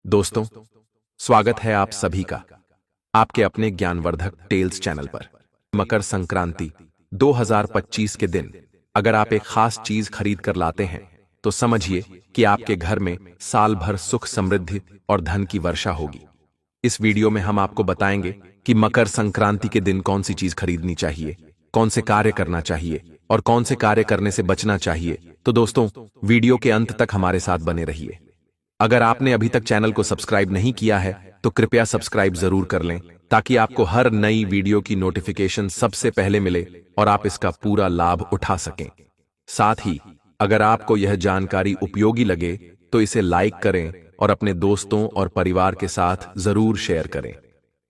दोस्तों, स्वागत है आप सभी का आपके अपने ज्ञानवर्धक टेल्स चैनल पर। मकर संक्रांति 2025 के दिन अगर आप एक खास चीज खरीद कर लाते हैं तो समझिए कि आपके घर में साल भर सुख, समृद्धि और धन की वर्षा होगी। इस वीडियो में हम आपको बताएंगे कि मकर संक्रांति के दिन कौन सी चीज खरीदनी चाहिए, कौन से कार्य करना चाहिए और कौन से कार्य करने से बचना चाहिए। तो दोस्तों, वीडियो के अंत तक हमारे साथ बने रहिए। अगर आपने अभी तक चैनल को सब्सक्राइब नहीं किया है तो कृपया सब्सक्राइब जरूर कर लें ताकि आपको हर नई वीडियो की नोटिफिकेशन सबसे पहले मिले और आप इसका पूरा लाभ उठा सकें। साथ ही अगर आपको यह जानकारी उपयोगी लगे तो इसे लाइक करें और अपने दोस्तों और परिवार के साथ जरूर शेयर करें।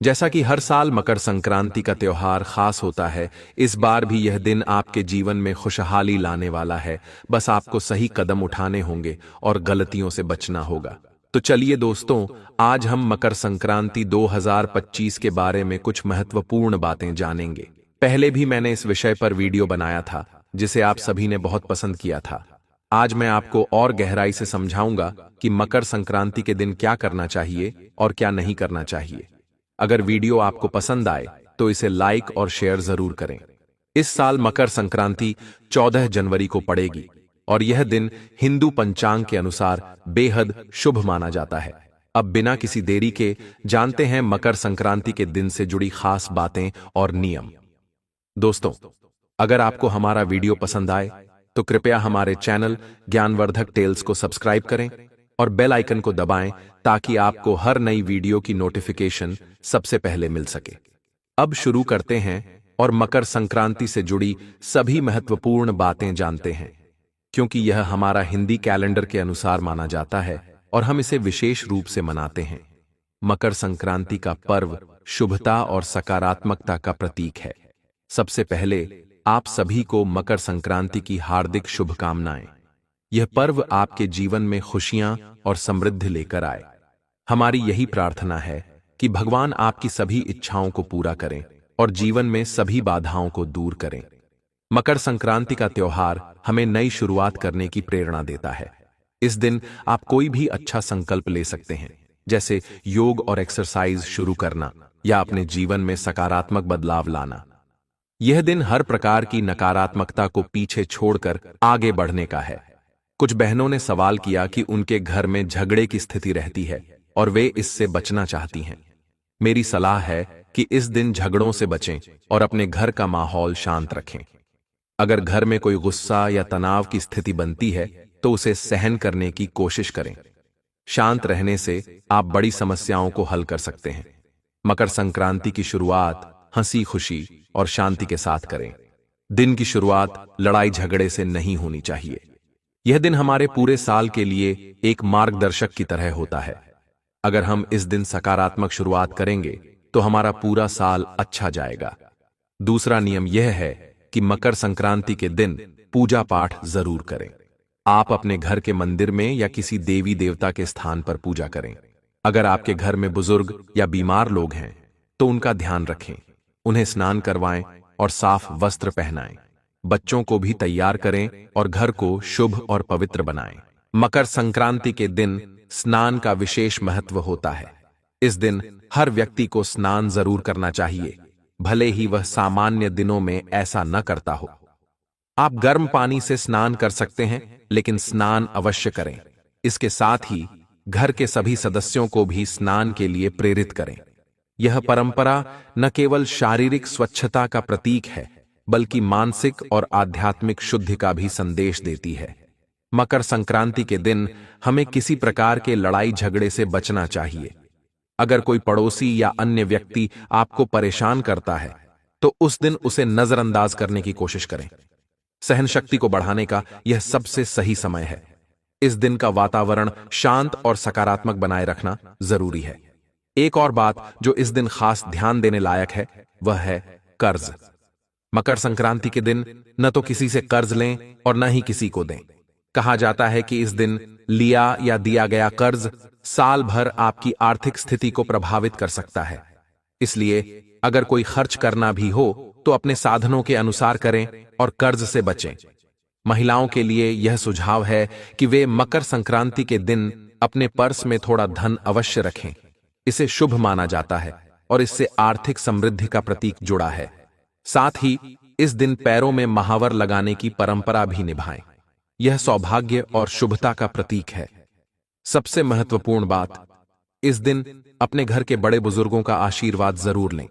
जैसा कि हर साल मकर संक्रांति का त्योहार खास होता है, इस बार भी यह दिन आपके जीवन में खुशहाली लाने वाला है। बस आपको सही कदम उठाने होंगे और गलतियों से बचना होगा। तो चलिए दोस्तों, आज हम मकर संक्रांति 2025 के बारे में कुछ महत्वपूर्ण बातें जानेंगे। पहले भी मैंने इस विषय पर वीडियो बनाया था जिसे आप सभी ने बहुत पसंद किया था। आज मैं आपको और गहराई से समझाऊंगा कि मकर संक्रांति के दिन क्या करना चाहिए और क्या नहीं करना चाहिए। अगर वीडियो आपको पसंद आए तो इसे लाइक और शेयर जरूर करें। इस साल मकर संक्रांति 14 जनवरी को पड़ेगी और यह दिन हिंदू पंचांग के अनुसार बेहद शुभ माना जाता है। अब बिना किसी देरी के जानते हैं मकर संक्रांति के दिन से जुड़ी खास बातें और नियम। दोस्तों, अगर आपको हमारा वीडियो पसंद आए तो कृपया हमारे चैनल ज्ञानवर्धक टेल्स को सब्सक्राइब करें और बेल आइकन को दबाएं ताकि आपको हर नई वीडियो की नोटिफिकेशन सबसे पहले मिल सके। अब शुरू करते हैं और मकर संक्रांति से जुड़ी सभी महत्वपूर्ण बातें जानते हैं, क्योंकि यह हमारा हिंदी कैलेंडर के अनुसार माना जाता है और हम इसे विशेष रूप से मनाते हैं। मकर संक्रांति का पर्व शुभता और सकारात्मकता का प्रतीक है। सबसे पहले आप सभी को मकर संक्रांति की हार्दिक शुभकामनाएं। यह पर्व आपके जीवन में खुशियां और समृद्धि लेकर आए। हमारी यही प्रार्थना है कि भगवान आपकी सभी इच्छाओं को पूरा करें और जीवन में सभी बाधाओं को दूर करें। मकर संक्रांति का त्योहार हमें नई शुरुआत करने की प्रेरणा देता है। इस दिन आप कोई भी अच्छा संकल्प ले सकते हैं, जैसे योग और एक्सरसाइज शुरू करना या अपने जीवन में सकारात्मक बदलाव लाना। यह दिन हर प्रकार की नकारात्मकता को पीछे छोड़कर आगे बढ़ने का है। कुछ बहनों ने सवाल किया कि उनके घर में झगड़े की स्थिति रहती है और वे इससे बचना चाहती हैं। मेरी सलाह है कि इस दिन झगड़ों से बचें और अपने घर का माहौल शांत रखें। अगर घर में कोई गुस्सा या तनाव की स्थिति बनती है तो उसे सहन करने की कोशिश करें। शांत रहने से आप बड़ी समस्याओं को हल कर सकते हैं। मकर संक्रांति की शुरुआत हंसी खुशी और शांति के साथ करें। दिन की शुरुआत लड़ाई झगड़े से नहीं होनी चाहिए। यह दिन हमारे पूरे साल के लिए एक मार्गदर्शक की तरह होता है। अगर हम इस दिन सकारात्मक शुरुआत करेंगे तो हमारा पूरा साल अच्छा जाएगा। दूसरा नियम यह है कि मकर संक्रांति के दिन पूजा पाठ जरूर करें। आप अपने घर के मंदिर में या किसी देवी देवता के स्थान पर पूजा करें। अगर आपके घर में बुजुर्ग या बीमार लोग हैं तो उनका ध्यान रखें, उन्हें स्नान करवाएं और साफ वस्त्र पहनाएं। बच्चों को भी तैयार करें और घर को शुभ और पवित्र बनाएं। मकर संक्रांति के दिन स्नान का विशेष महत्व होता है। इस दिन हर व्यक्ति को स्नान जरूर करना चाहिए, भले ही वह सामान्य दिनों में ऐसा न करता हो। आप गर्म पानी से स्नान कर सकते हैं, लेकिन स्नान अवश्य करें। इसके साथ ही घर के सभी सदस्यों को भी स्नान के लिए प्रेरित करें। यह परंपरा न केवल शारीरिक स्वच्छता का प्रतीक है बल्कि मानसिक और आध्यात्मिक शुद्धि का भी संदेश देती है। मकर संक्रांति के दिन हमें किसी प्रकार के लड़ाई झगड़े से बचना चाहिए। अगर कोई पड़ोसी या अन्य व्यक्ति आपको परेशान करता है तो उस दिन उसे नजरअंदाज करने की कोशिश करें। सहन शक्ति को बढ़ाने का यह सबसे सही समय है। इस दिन का वातावरण शांत और सकारात्मक बनाए रखना जरूरी है। एक और बात जो इस दिन खास ध्यान देने लायक है वह है कर्ज। मकर संक्रांति के दिन न तो किसी से कर्ज लें और न ही किसी को दें। कहा जाता है कि इस दिन लिया या दिया गया कर्ज साल भर आपकी आर्थिक स्थिति को प्रभावित कर सकता है। इसलिए अगर कोई खर्च करना भी हो तो अपने साधनों के अनुसार करें और कर्ज से बचें। महिलाओं के लिए यह सुझाव है कि वे मकर संक्रांति के दिन अपने पर्स में थोड़ा धन अवश्य रखें। इसे शुभ माना जाता है और इससे आर्थिक समृद्धि का प्रतीक जुड़ा है। साथ ही इस दिन पैरों में महावर लगाने की परंपरा भी निभाएं। यह सौभाग्य और शुभता का प्रतीक है। सबसे महत्वपूर्ण बात, इस दिन अपने घर के बड़े बुजुर्गों का आशीर्वाद जरूर लें।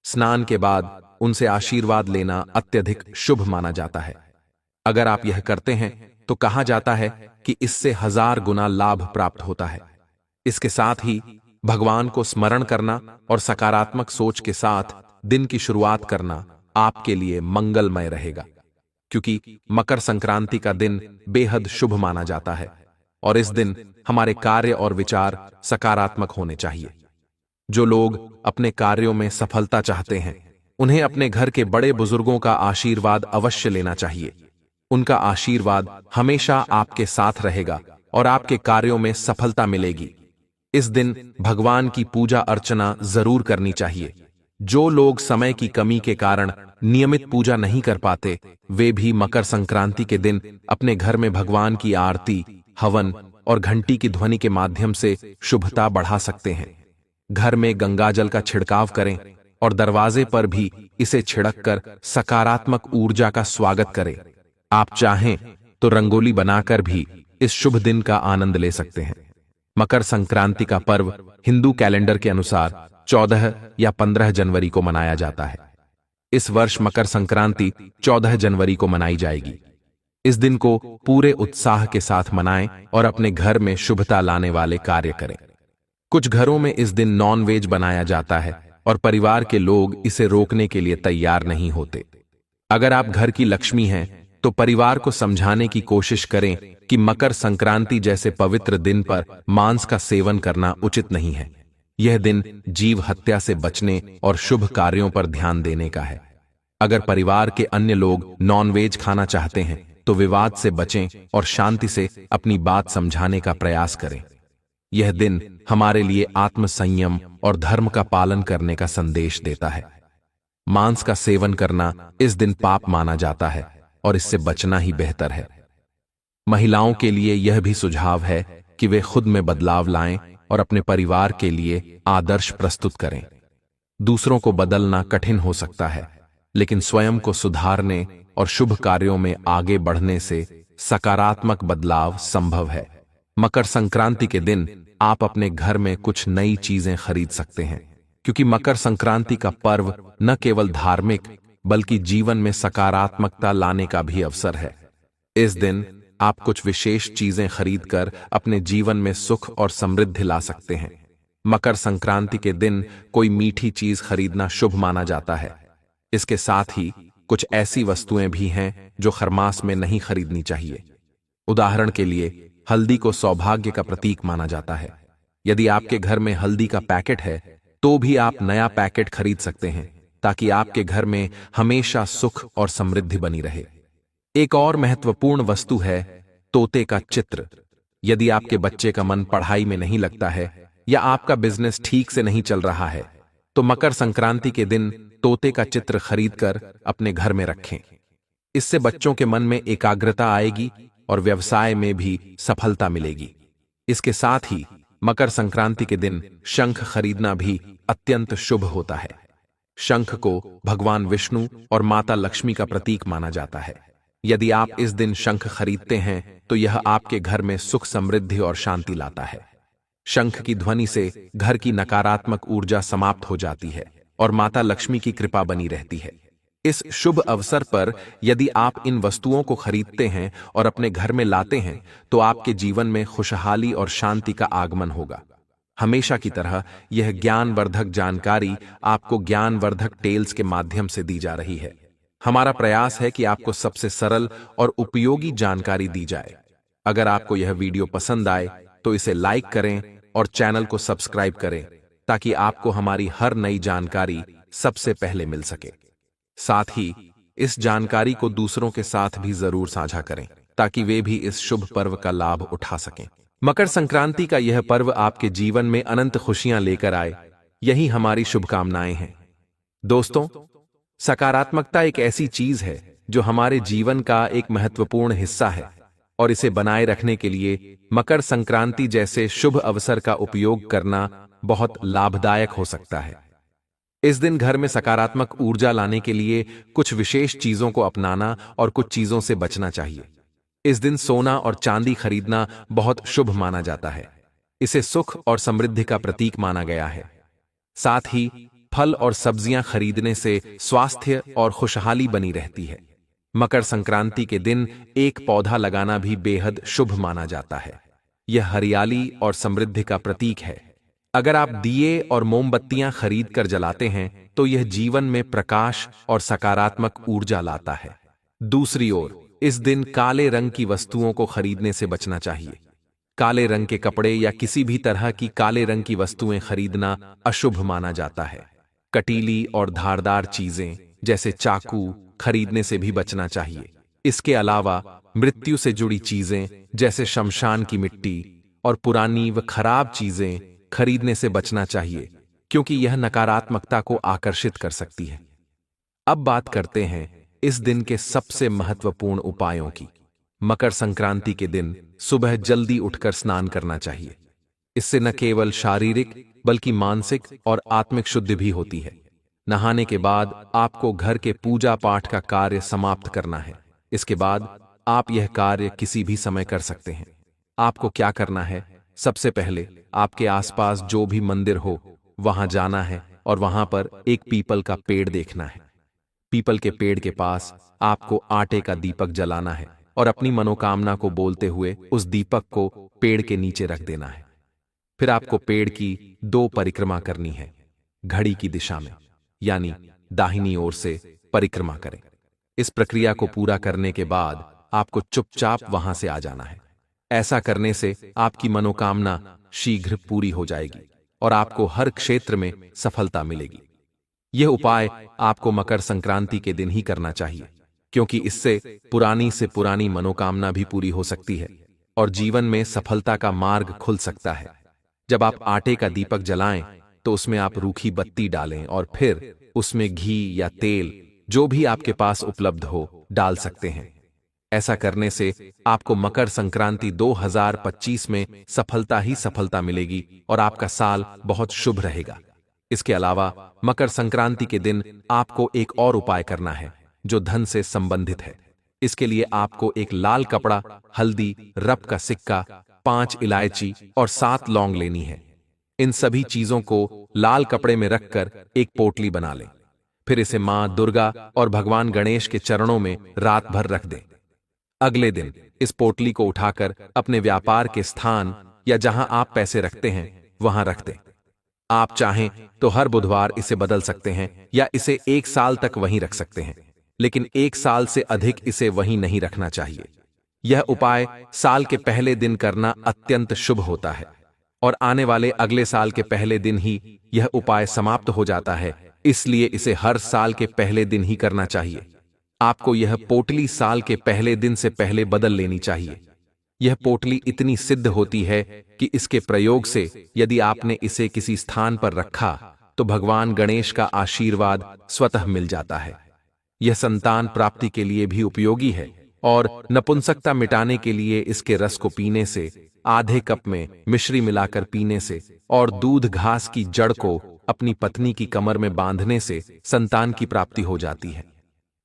स्नान के बाद उनसे आशीर्वाद लेना अत्यधिक शुभ माना जाता है। अगर आप यह करते हैं तो कहा जाता है कि इससे 1000 गुना लाभ प्राप्त होता है। इसके साथ ही भगवान को स्मरण करना और सकारात्मक सोच के साथ दिन की शुरुआत करना आपके लिए मंगलमय रहेगा, क्योंकि मकर संक्रांति का दिन बेहद शुभ माना जाता है और इस दिन हमारे कार्य और विचार सकारात्मक होने चाहिए। जो लोग अपने कार्यों में सफलता चाहते हैं, उन्हें अपने घर के बड़े बुजुर्गों का आशीर्वाद अवश्य लेना चाहिए। उनका आशीर्वाद हमेशा आपके साथ रहेगा और आपके कार्यों में सफलता मिलेगी। इस दिन भगवान की पूजा अर्चना जरूर करनी चाहिए। जो लोग समय की कमी के कारण नियमित पूजा नहीं कर पाते, वे भी मकर संक्रांति के दिन अपने घर में भगवान की आरती, हवन और घंटी की ध्वनि के माध्यम से शुभता बढ़ा सकते हैं। घर में गंगाजल का छिड़काव करें और दरवाजे पर भी इसे छिड़क कर सकारात्मक ऊर्जा का स्वागत करें। आप चाहें तो रंगोली बनाकर भी इस शुभ दिन का आनंद ले सकते हैं। मकर संक्रांति का पर्व हिंदू कैलेंडर के अनुसार 14 या 15 जनवरी को मनाया जाता है। इस वर्ष मकर संक्रांति 14 जनवरी को मनाई जाएगी। इस दिन को पूरे उत्साह के साथ मनाएं और अपने घर में शुभता लाने वाले कार्य करें। कुछ घरों में इस दिन नॉन वेज बनाया जाता है और परिवार के लोग इसे रोकने के लिए तैयार नहीं होते। अगर आप घर की लक्ष्मी हैं तो परिवार को समझाने की कोशिश करें कि मकर संक्रांति जैसे पवित्र दिन पर मांस का सेवन करना उचित नहीं है। यह दिन जीव हत्या से बचने और शुभ कार्यों पर ध्यान देने का है। अगर परिवार के अन्य लोग नॉनवेज खाना चाहते हैं तो विवाद से बचें और शांति से अपनी बात समझाने का प्रयास करें। यह दिन हमारे लिए आत्म संयम और धर्म का पालन करने का संदेश देता है। मांस का सेवन करना इस दिन पाप माना जाता है और इससे बचना ही बेहतर है। महिलाओं के लिए यह भी सुझाव है कि वे खुद में बदलाव लाएं और अपने परिवार के लिए आदर्श प्रस्तुत करें। दूसरों को बदलना कठिन हो सकता है, लेकिन स्वयं को सुधारने और शुभ कार्यों में आगे बढ़ने से सकारात्मक बदलाव संभव है। मकर संक्रांति के दिन आप अपने घर में कुछ नई चीजें खरीद सकते हैं, क्योंकि मकर संक्रांति का पर्व न केवल धार्मिक बल्कि जीवन में सकारात्मकता लाने का भी अवसर है। इस दिन आप कुछ विशेष चीजें खरीदकर अपने जीवन में सुख और समृद्धि ला सकते हैं। मकर संक्रांति के दिन कोई मीठी चीज खरीदना शुभ माना जाता है। इसके साथ ही कुछ ऐसी वस्तुएं भी हैं जो खरमास में नहीं खरीदनी चाहिए। उदाहरण के लिए हल्दी को सौभाग्य का प्रतीक माना जाता है। यदि आपके घर में हल्दी का पैकेट है तो भी आप नया पैकेट खरीद सकते हैं, ताकि आपके घर में हमेशा सुख और समृद्धि बनी रहे। एक और महत्वपूर्ण वस्तु है तोते का चित्र। यदि आपके बच्चे का मन पढ़ाई में नहीं लगता है या आपका बिजनेस ठीक से नहीं चल रहा है तो मकर संक्रांति के दिन तोते का चित्र खरीदकर अपने घर में रखें। इससे बच्चों के मन में एकाग्रता आएगी और व्यवसाय में भी सफलता मिलेगी। इसके साथ ही मकर संक्रांति के दिन शंख खरीदना भी अत्यंत शुभ होता है। शंख को भगवान विष्णु और माता लक्ष्मी का प्रतीक माना जाता है। यदि आप इस दिन शंख खरीदते हैं तो यह आपके घर में सुख, समृद्धि और शांति लाता है। शंख की ध्वनि से घर की नकारात्मक ऊर्जा समाप्त हो जाती है और माता लक्ष्मी की कृपा बनी रहती है। इस शुभ अवसर पर यदि आप इन वस्तुओं को खरीदते हैं और अपने घर में लाते हैं तो आपके जीवन में खुशहाली और शांति का आगमन होगा। हमेशा की तरह यह ज्ञानवर्धक जानकारी आपको ज्ञानवर्धक टेल्स के माध्यम से दी जा रही है। हमारा प्रयास है कि आपको सबसे सरल और उपयोगी जानकारी दी जाए। अगर आपको यह वीडियो पसंद आए तो इसे लाइक करें और चैनल को सब्सक्राइब करें, ताकि आपको हमारी हर नई जानकारी सबसे पहले मिल सके। साथ ही इस जानकारी को दूसरों के साथ भी जरूर साझा करें, ताकि वे भी इस शुभ पर्व का लाभ उठा सकें। मकर संक्रांति का यह पर्व आपके जीवन में अनंत खुशियां लेकर आए, यही हमारी शुभकामनाएं हैं। दोस्तों, सकारात्मकता एक ऐसी चीज है जो हमारे जीवन का एक महत्वपूर्ण हिस्सा है और इसे बनाए रखने के लिए मकर संक्रांति जैसे शुभ अवसर का उपयोग करना बहुत लाभदायक हो सकता है। इस दिन घर में सकारात्मक ऊर्जा लाने के लिए कुछ विशेष चीजों को अपनाना और कुछ चीजों से बचना चाहिए। इस दिन सोना और चांदी खरीदना बहुत शुभ माना जाता है। इसे सुख और समृद्धि का प्रतीक माना गया है। साथ ही फल और सब्जियां खरीदने से स्वास्थ्य और खुशहाली बनी रहती है। मकर संक्रांति के दिन एक पौधा लगाना भी बेहद शुभ माना जाता है। यह हरियाली और समृद्धि का प्रतीक है। अगर आप दिए और मोमबत्तियां खरीद कर जलाते हैं तो यह जीवन में प्रकाश और सकारात्मक ऊर्जा लाता है। दूसरी ओर इस दिन काले रंग की वस्तुओं को खरीदने से बचना चाहिए। काले रंग के कपड़े या किसी भी तरह की काले रंग की वस्तुएं खरीदना अशुभ माना जाता है। कटीली और धारदार चीजें जैसे चाकू खरीदने से भी बचना चाहिए। इसके अलावा मृत्यु से जुड़ी चीजें जैसे शमशान की मिट्टी और पुरानी व खराब चीजें खरीदने से बचना चाहिए, क्योंकि यह नकारात्मकता को आकर्षित कर सकती है। अब बात करते हैं इस दिन के सबसे महत्वपूर्ण उपायों की। मकर संक्रांति के दिन सुबह जल्दी उठकर स्नान करना चाहिए। इससे न केवल शारीरिक बल्कि मानसिक और आत्मिक शुद्धि भी होती है। नहाने के बाद आपको घर के पूजा पाठ का कार्य समाप्त करना है। इसके बाद आप यह कार्य किसी भी समय कर सकते हैं। आपको क्या करना है? सबसे पहले आपके आसपास जो भी मंदिर हो वहां जाना है और वहां पर एक पीपल का पेड़ देखना है। पीपल के पेड़ के पास आपको आटे का दीपक जलाना है और अपनी मनोकामना को बोलते हुए उस दीपक को पेड़ के नीचे रख देना है। फिर आपको पेड़ की 2 परिक्रमा करनी है। घड़ी की दिशा में यानी दाहिनी ओर से परिक्रमा करें। इस प्रक्रिया को पूरा करने के बाद आपको चुपचाप वहां से आ जाना है। ऐसा करने से आपकी मनोकामना शीघ्र पूरी हो जाएगी और आपको हर क्षेत्र में सफलता मिलेगी। यह उपाय आपको मकर संक्रांति के दिन ही करना चाहिए, क्योंकि इससे पुरानी से पुरानी मनोकामना भी पूरी हो सकती है और जीवन में सफलता का मार्ग खुल सकता है। जब आप आटे का दीपक जलाएं तो उसमें आप रूखी बत्ती डालें और फिर उसमें घी या तेल जो भी आपके पास उपलब्ध हो डाल सकते हैं। ऐसा करने से आपको मकर संक्रांति 2025 में सफलता ही सफलता मिलेगी और आपका साल बहुत शुभ रहेगा। इसके अलावा मकर संक्रांति के दिन आपको एक और उपाय करना है जो धन से संबंधित है। इसके लिए आपको एक लाल कपड़ा, हल्दी, रप का सिक्का, 5 इलायची और 7 लौंग लेनी है। इन सभी चीजों को लाल कपड़े में रखकर एक पोटली बना लें। फिर इसे मां दुर्गा और भगवान गणेश के चरणों में रात भर रख दें। अगले दिन इस पोटली को उठाकर अपने व्यापार के स्थान या जहां आप पैसे रखते हैं वहां रख दें। आप चाहें तो हर बुधवार इसे बदल सकते हैं या इसे 1 साल तक वहीं रख सकते हैं, लेकिन 1 साल से अधिक इसे वहीं नहीं रखना चाहिए। यह उपाय साल के पहले दिन करना अत्यंत शुभ होता है और आने वाले अगले साल के पहले दिन ही यह उपाय समाप्त हो जाता है, इसलिए इसे हर साल के पहले दिन ही करना चाहिए। आपको यह पोटली साल के पहले दिन से पहले बदल लेनी चाहिए। यह पोटली इतनी सिद्ध होती है कि इसके प्रयोग से यदि आपने इसे किसी स्थान पर रखा तो भगवान गणेश का आशीर्वाद स्वतः मिल जाता है। यह संतान प्राप्ति के लिए भी उपयोगी है और नपुंसकता मिटाने के लिए इसके रस को पीने से, आधे कप में मिश्री मिलाकर पीने से और दूध घास की जड़ को अपनी पत्नी की कमर में बांधने से संतान की प्राप्ति हो जाती है।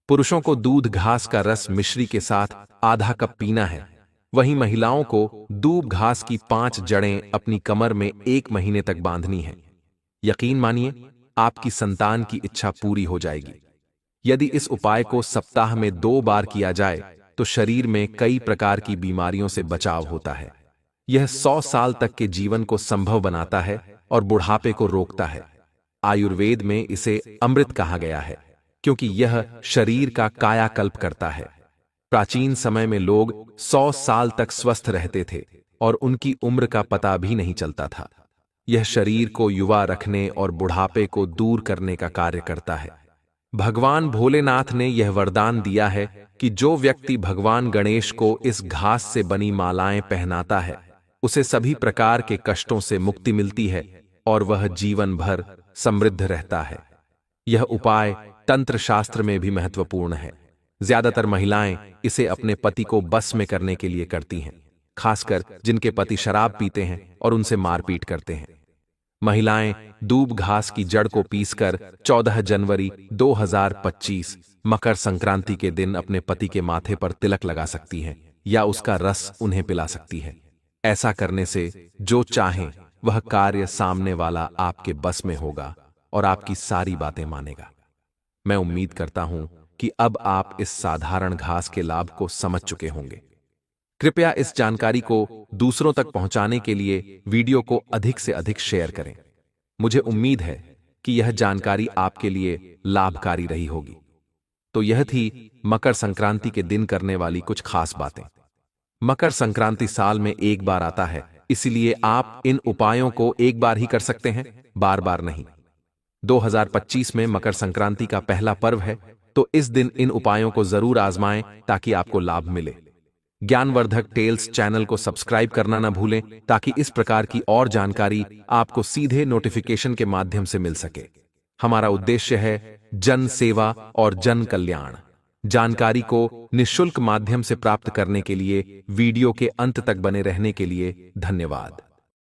पुरुषों को दूध घास का रस मिश्री के साथ आधा कप पीना है, वहीं महिलाओं को दूब घास की 5 जड़ें अपनी कमर में 1 महीने तक बांधनी है। यकीन मानिए आपकी संतान की इच्छा पूरी हो जाएगी। यदि इस उपाय को सप्ताह में 2 बार किया जाए तो शरीर में कई प्रकार की बीमारियों से बचाव होता है। यह 100 साल तक के जीवन को संभव बनाता है और बुढ़ापे को रोकता है। आयुर्वेद में इसे अमृत कहा गया है, क्योंकि यह शरीर का कायाकल्प करता है। प्राचीन समय में लोग 100 साल तक स्वस्थ रहते थे और उनकी उम्र का पता भी नहीं चलता था। यह शरीर को युवा रखने और बुढ़ापे को दूर करने का कार्य करता है। भगवान भोलेनाथ ने यह वरदान दिया है कि जो व्यक्ति भगवान गणेश को इस घास से बनी मालाएं पहनाता है उसे सभी प्रकार के कष्टों से मुक्ति मिलती है और वह जीवन भर समृद्ध रहता है। यह उपाय तंत्र शास्त्र में भी महत्वपूर्ण है। ज्यादातर महिलाएं इसे अपने पति को बस में करने के लिए करती हैं, खासकर जिनके पति शराब पीते हैं और उनसे मारपीट करते हैं। महिलाएं दूब घास की जड़ को पीसकर 14 जनवरी 2025 मकर संक्रांति के दिन अपने पति के माथे पर तिलक लगा सकती हैं या उसका रस उन्हें पिला सकती है। ऐसा करने से जो चाहें वह कार्य सामने वाला आपके बस में होगा और आपकी सारी बातें मानेगा। मैं उम्मीद करता हूं कि अब आप इस साधारण घास के लाभ को समझ चुके होंगे। कृपया इस जानकारी को दूसरों तक पहुंचाने के लिए वीडियो को अधिक से अधिक शेयर करें। मुझे उम्मीद है कि यह जानकारी आपके लिए लाभकारी रही होगी। तो यह थी मकर संक्रांति के दिन करने वाली कुछ खास बातें। मकर संक्रांति साल में एक बार आता है, इसलिए आप इन उपायों को एक बार ही कर सकते हैं, बार बार नहीं। 2025 में मकर संक्रांति का पहला पर्व है, तो इस दिन इन उपायों को जरूर आजमाएं ताकि आपको लाभ मिले। ज्ञानवर्धक टेल्स चैनल को सब्सक्राइब करना न भूलें ताकि इस प्रकार की और जानकारी आपको सीधे नोटिफिकेशन के माध्यम से मिल सके। हमारा उद्देश्य है जन सेवा और जन कल्याण। जानकारी को निःशुल्क माध्यम से प्राप्त करने के लिए वीडियो के अंत तक बने रहने के लिए धन्यवाद।